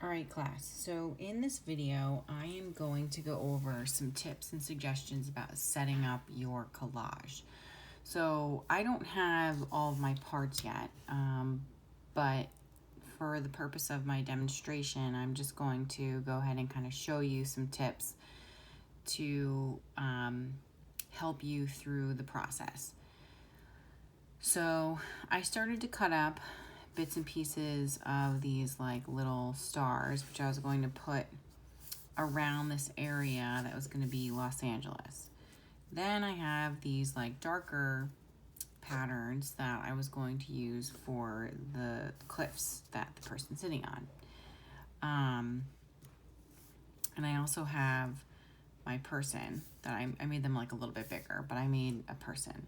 All right, class. So in this video, I am going to go over some tips and suggestions about setting up your collage. So I don't have all of my parts yet, but for the purpose of my demonstration, I'm just going to go ahead and kind of show you some tips to help you through the process. So I started to cut up bits and pieces of these like little stars, which I was going to put around this area that was going to be Los Angeles. Then I have these like darker patterns that I was going to use for the cliffs that the person's sitting on. And I also have my person that I made them like a little bit bigger, but I made a person.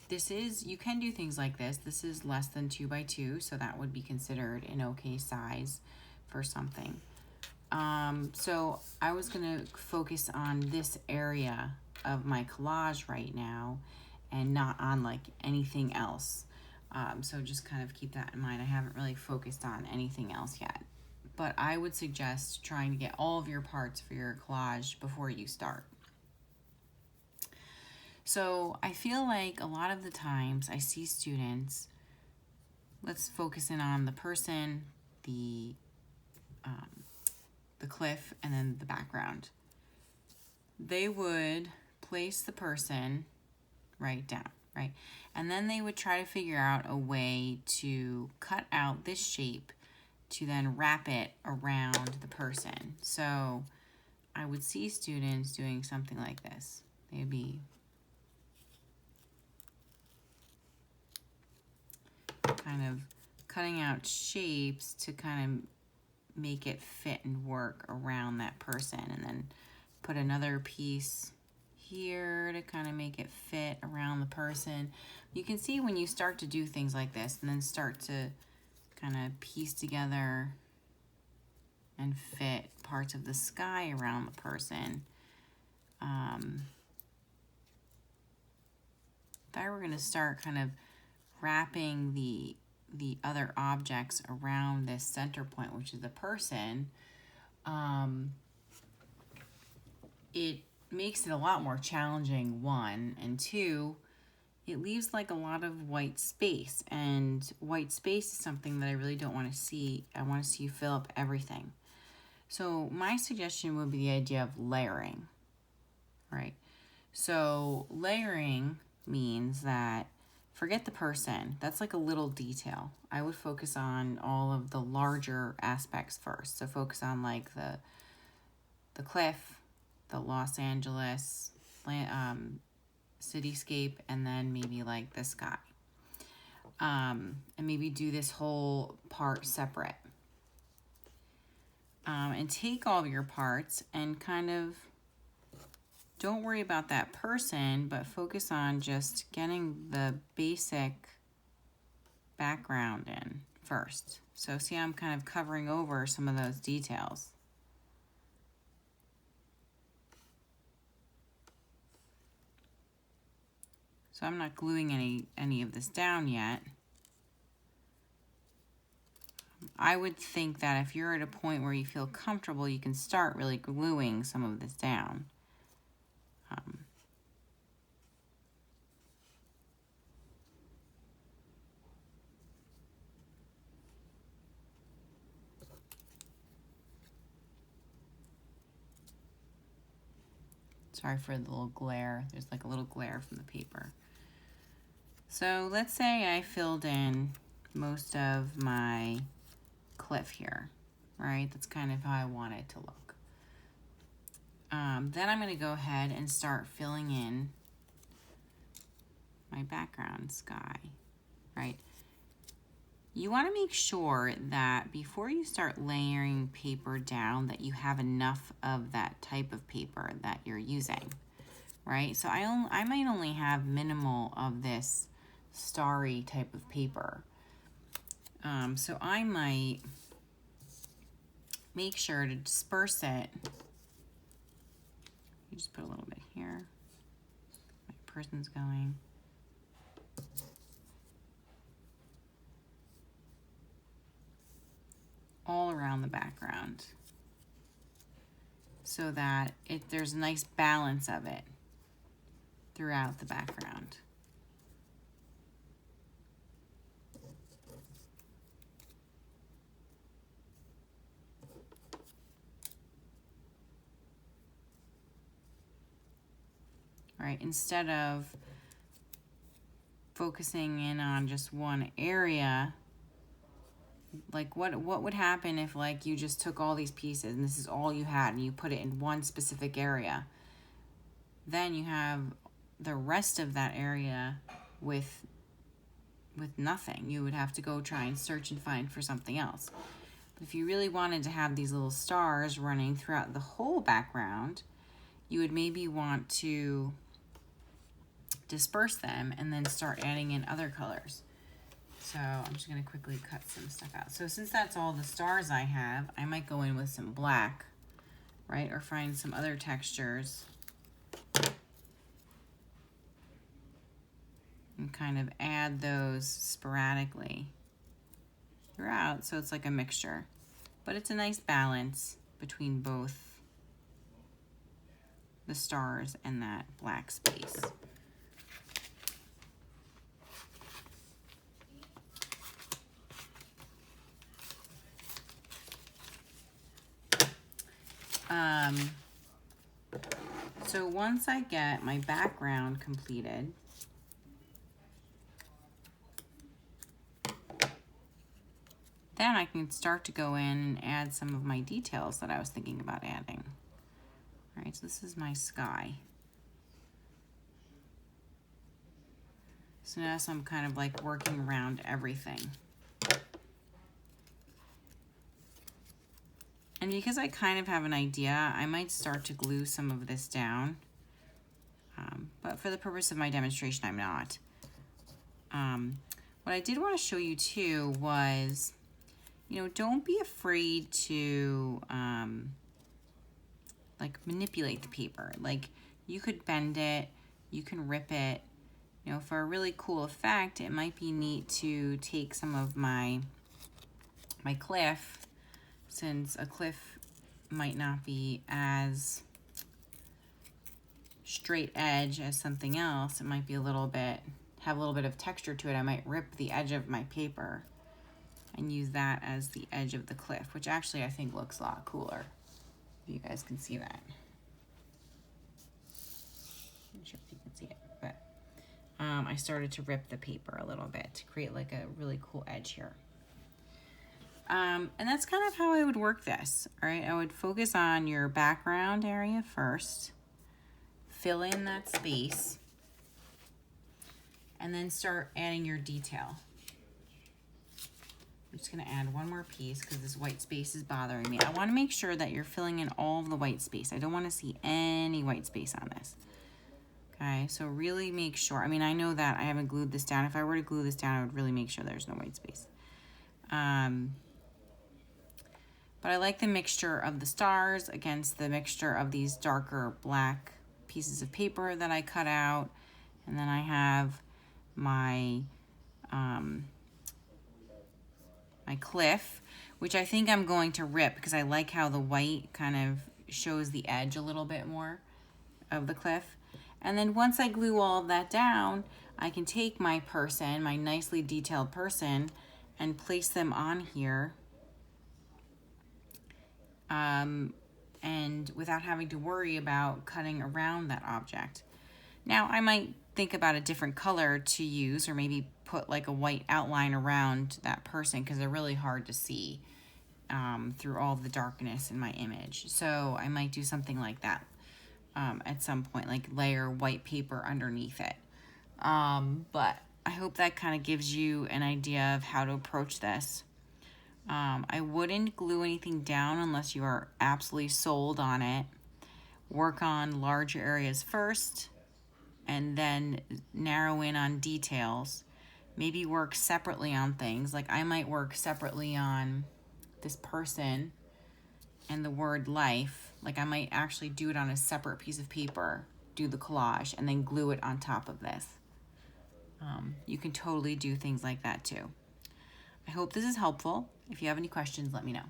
This is, you can do things like this. This is less than 2 by 2, so that would be considered an okay size for something. So I was gonna focus on this area of my collage right now and not on like anything else. So just kind of keep that in mind. I haven't really focused on anything else yet, but I would suggest trying to get all of your parts for your collage before you start. So I feel like a lot of the times I see students, let's focus in on the person, the cliff, and then the background. They would place the person right down, right? And then they would try to figure out a way to cut out this shape to then wrap it around the person. So I would see students doing something like this. They'd be kind of cutting out shapes to kind of make it fit and work around that person, and then put another piece here to kind of make it fit around the person. You can see when you start to do things like this and then start to kind of piece together and fit parts of the sky around the person. If I were going to start kind of wrapping the other objects around this center point, which is the person, it makes it a lot more challenging, one, and two, it leaves like a lot of white space, and white space is something that I really don't want to see. I want to see you fill up everything. So my suggestion would be the idea of layering, right? So layering means that forget the person. That's like a little detail. I would focus on all of the larger aspects first. So focus on like the cliff, the Los Angeles cityscape, and then maybe like the sky. And maybe do this whole part separate. And take all of your parts and kind of don't worry about that person, but focus on just getting the basic background in first. So see how I'm kind of covering over some of those details. So I'm not gluing any of this down yet. I would think that if you're at a point where you feel comfortable, you can start really gluing some of this down. Sorry for the little glare. There's like a little glare from the paper. So let's say I filled in most of my cliff here, right? That's kind of how I want it to look. Then I'm going to go ahead and start filling in my background sky, right? You want to make sure that before you start layering paper down that you have enough of that type of paper that you're using, right? So I might only have minimal of this starry type of paper. So I might make sure to disperse it. You just put a little bit here. My person's going. all around the background so that there's a nice balance of it throughout the background. Right, instead of focusing in on just one area, like what would happen if like you just took all these pieces and this is all you had and you put it in one specific area? Then you have the rest of that area with nothing. You would have to go try and search and find for something else. But if you really wanted to have these little stars running throughout the whole background, you would maybe want to disperse them and then start adding in other colors. So I'm just going to quickly cut some stuff out. So since that's all the stars I have, I might go in with some black, right? Or find some other textures and kind of add those sporadically throughout. So it's like a mixture, but it's a nice balance between both the stars and that black space. So once I get my background completed, then I can start to go in and add some of my details that I was thinking about adding. All right, so this is my sky. So now I'm kind of like working around everything. And because I kind of have an idea, I might start to glue some of this down. But for the purpose of my demonstration, I'm not. What I did want to show you too was, you know, don't be afraid to like manipulate the paper. Like you could bend it, you can rip it. You know, for a really cool effect, it might be neat to take some of my cliff, since a cliff might not be as straight edge as something else. It might be have a little bit of texture to it. I might rip the edge of my paper and use that as the edge of the cliff, which actually I think looks a lot cooler. If you guys can see that. I'm not sure if you can see it, but I started to rip the paper a little bit to create like a really cool edge here. And that's kind of how I would work this, all right? I would focus on your background area first, fill in that space, and then start adding your detail. I'm just gonna add one more piece because this white space is bothering me. I wanna make sure that you're filling in all of the white space. I don't wanna see any white space on this. Okay, so really make sure. I mean, I know that I haven't glued this down. If I were to glue this down, I would really make sure there's no white space. But I like the mixture of the stars against the mixture of these darker black pieces of paper that I cut out. And then I have my my cliff, which I think I'm going to rip because I like how the white kind of shows the edge a little bit more of the cliff. And then once I glue all of that down, I can take my person, my nicely detailed person, and place them on here. And without having to worry about cutting around that object. Now, I might think about a different color to use, or maybe put like a white outline around that person because they're really hard to see through all the darkness in my image. So I might do something like that at some point, like layer white paper underneath it. But I hope that kind of gives you an idea of how to approach this. I wouldn't glue anything down unless you are absolutely sold on it. Work on larger areas first and then narrow in on details. Maybe work separately on things. Like I might work separately on this person and the word life. Like I might actually do it on a separate piece of paper, do the collage, and then glue it on top of this. You can totally do things like that too. I hope this is helpful. If you have any questions, let me know.